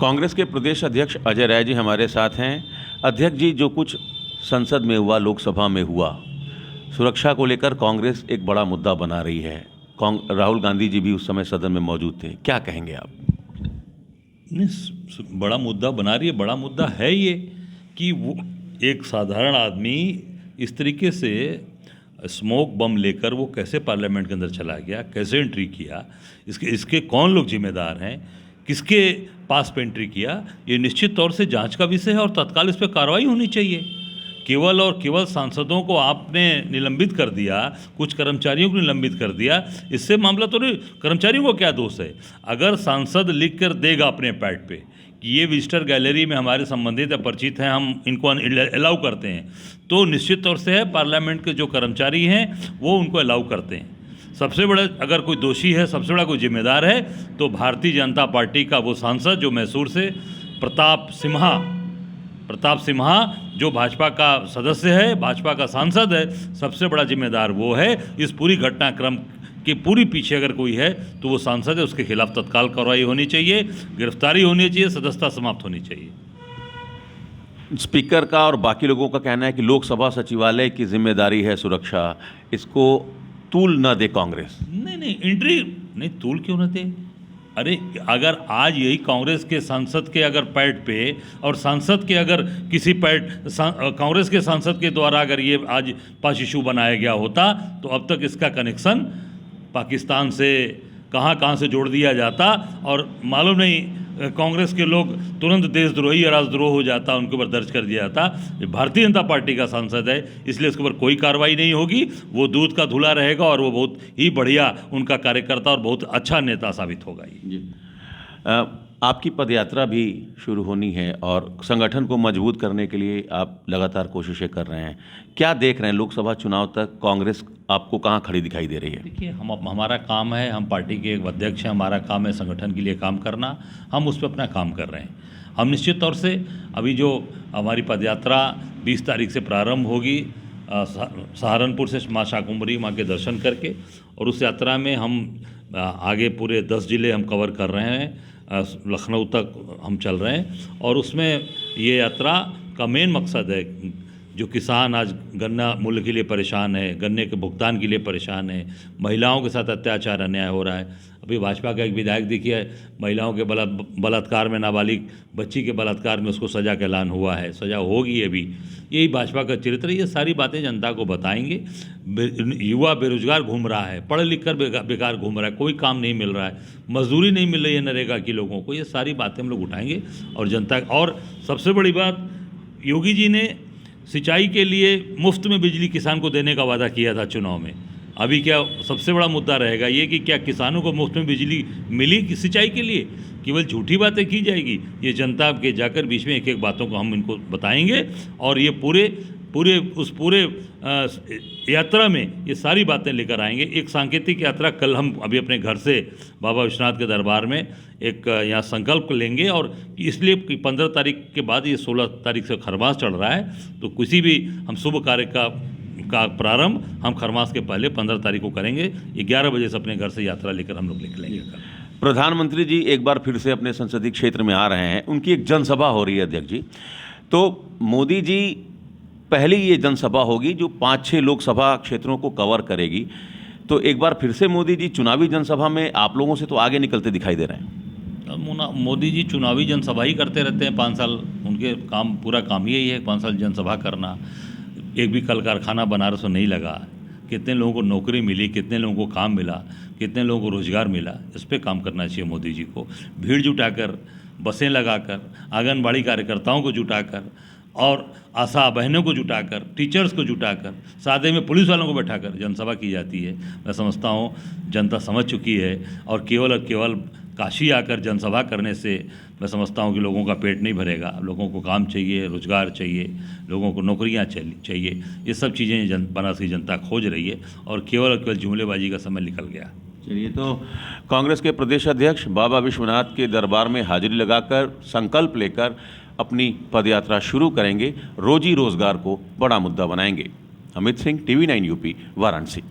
कांग्रेस के प्रदेश अध्यक्ष अजय राय जी हमारे साथ हैं। अध्यक्ष जी, जो कुछ संसद में हुआ, लोकसभा में हुआ, सुरक्षा को लेकर कांग्रेस एक बड़ा मुद्दा बना रही है। राहुल गांधी जी भी उस समय सदन में मौजूद थे, क्या कहेंगे आप? नहीं, बड़ा मुद्दा बना रही है। बड़ा मुद्दा है ये कि वो एक साधारण आदमी इस तरीके से स्मोक बम लेकर वो कैसे पार्लियामेंट के अंदर चला गया, कैसे एंट्री किया, इसके कौन लोग जिम्मेदार हैं, किसके पास पे एंट्री किया, ये निश्चित तौर से जांच का विषय है और तत्काल इस पर कार्रवाई होनी चाहिए। केवल और केवल सांसदों को आपने निलंबित कर दिया, कुछ कर्मचारियों को निलंबित कर दिया, इससे मामला तो नहीं। कर्मचारियों को क्या दोष है? अगर सांसद लिख कर देगा अपने पैड पे कि ये विजिटर गैलरी में हमारे संबंधित या परिचित हैं, हम इनको अलाउ करते हैं, तो निश्चित तौर से है पार्लियामेंट के जो कर्मचारी हैं वो उनको अलाउ करते हैं। सबसे बड़ा अगर कोई दोषी है, सबसे बड़ा कोई जिम्मेदार है तो भारतीय जनता पार्टी का वो सांसद जो मैसूर से प्रताप सिम्हा जो भाजपा का सदस्य है, भाजपा का सांसद है, सबसे बड़ा जिम्मेदार वो है। इस पूरी घटनाक्रम के पूरी पीछे अगर कोई है तो वो सांसद है, उसके खिलाफ तत्काल कार्रवाई होनी चाहिए, गिरफ्तारी होनी चाहिए, सदस्यता समाप्त होनी चाहिए। स्पीकर का और बाकी लोगों का कहना है कि लोकसभा सचिवालय की जिम्मेदारी है सुरक्षा, इसको तूल न दे कांग्रेस। नहीं, एंट्री नहीं, तूल क्यों न दे? अरे अगर आज यही कांग्रेस के सांसद के अगर पैड पे और सांसद के अगर किसी पैड कांग्रेस के सांसद के द्वारा अगर ये आज पास इशू बनाया गया होता तो अब तक इसका कनेक्शन पाकिस्तान से कहाँ से जोड़ दिया जाता और मालूम नहीं कांग्रेस के लोग तुरंत देशद्रोही या राजद्रोह हो जाता, उनके ऊपर दर्ज कर दिया जाता। ये भारतीय जनता पार्टी का सांसद है, इसलिए उसके ऊपर कोई कार्रवाई नहीं होगी। वो दूध का धुला रहेगा और वो बहुत ही बढ़िया उनका कार्यकर्ता और बहुत अच्छा नेता साबित होगा। जी, आपकी पदयात्रा भी शुरू होनी है और संगठन को मजबूत करने के लिए आप लगातार कोशिशें कर रहे हैं। क्या देख रहे हैं लोकसभा चुनाव तक कांग्रेस आपको कहाँ खड़ी दिखाई दे रही है? देखिए, हमारा काम है, हम पार्टी के एक अध्यक्ष हैं, हमारा काम है संगठन के लिए काम करना, हम उस पर अपना काम कर रहे हैं। हम निश्चित तौर से अभी जो हमारी पदयात्रा 20 तारीख से प्रारंभ होगी सहारनपुर से माँ शाकुंभरी माँ के दर्शन करके, और उस यात्रा में हम आगे पूरे 10 जिले हम कवर कर रहे हैं, लखनऊ तक हम चल रहे हैं। और उसमें ये यात्रा का मेन मकसद है जो किसान आज गन्ना मूल्य के लिए परेशान है, गन्ने के भुगतान के लिए परेशान है, महिलाओं के साथ अत्याचार अन्याय हो रहा है। अभी भाजपा का एक विधायक देखिए, महिलाओं के बलात्कार में, नाबालिग बच्ची के बलात्कार में उसको सज़ा का ऐलान हुआ है, सज़ा होगी अभी। यही भाजपा का चरित्र है। ये सारी बातें जनता को बताएंगे। युवा बेरोजगार घूम रहा है, पढ़ लिख कर बेकार घूम रहा है, कोई काम नहीं मिल रहा है, मजदूरी नहीं मिल रही है नरेगा की लोगों को। ये सारी बातें हम लोग उठाएंगे और जनता। और सबसे बड़ी बात, योगी जी ने सिंचाई के लिए मुफ्त में बिजली किसान को देने का वादा किया था चुनाव में। अभी क्या सबसे बड़ा मुद्दा रहेगा ये कि क्या किसानों को मुफ्त में बिजली मिली कि सिंचाई के लिए? केवल झूठी बातें की जाएगी? ये जनता के जाकर बीच में एक एक बातों को हम इनको बताएंगे और ये पूरे यात्रा में ये सारी बातें लेकर आएंगे। एक सांकेतिक यात्रा कल हम अभी अपने घर से बाबा विश्वनाथ के दरबार में एक यहाँ संकल्प लेंगे, और इसलिए कि 15 तारीख के बाद ये 16 तारीख से खरमास चढ़ रहा है, तो किसी भी हम शुभ कार्य का प्रारंभ हम खरमास के पहले 15 तारीख को करेंगे। 11 बजे से अपने घर से यात्रा लेकर हम लोग निकलेंगे। प्रधानमंत्री जी एक बार फिर से अपने संसदीय क्षेत्र में आ रहे हैं, उनकी एक जनसभा हो रही है अध्यक्ष जी। तो मोदी जी पहली ये जनसभा होगी जो 5-6 लोकसभा क्षेत्रों को कवर करेगी, तो एक बार फिर से मोदी जी चुनावी जनसभा में आप लोगों से तो आगे निकलते दिखाई दे रहे हैं। मोदी जी चुनावी जनसभा ही करते रहते हैं 5 साल, उनके पूरा काम यही है 5 साल जनसभा करना। एक भी कल कारखाना बनारस में नहीं लगा, कितने लोगों को नौकरी मिली, कितने लोगों को काम मिला, कितने लोगों को रोजगार मिला, इस पर काम करना चाहिए मोदी जी को। भीड़ जुटाकर, बसें लगाकर, आंगनबाड़ी कार्यकर्ताओं को जुटाकर और आशा बहनों को जुटाकर, टीचर्स को जुटाकर, सादे में पुलिस वालों को बैठाकर जनसभा की जाती है। मैं समझता हूँ जनता समझ चुकी है, और केवल काशी आकर जनसभा करने से मैं समझता हूँ कि लोगों का पेट नहीं भरेगा। लोगों को काम चाहिए, रोजगार चाहिए, लोगों को नौकरियाँ चाहिए। ये सब चीज़ें बनारस की जनता खोज रही है, और केवल जुमलेबाजी का समय निकल गया। चलिए, तो कांग्रेस के प्रदेश अध्यक्ष बाबा विश्वनाथ के दरबार में हाजिरी लगाकर संकल्प लेकर अपनी पदयात्रा शुरू करेंगे, रोजी रोजगार को बड़ा मुद्दा बनाएंगे। Amit Singh, TV9 UP, Varanasi.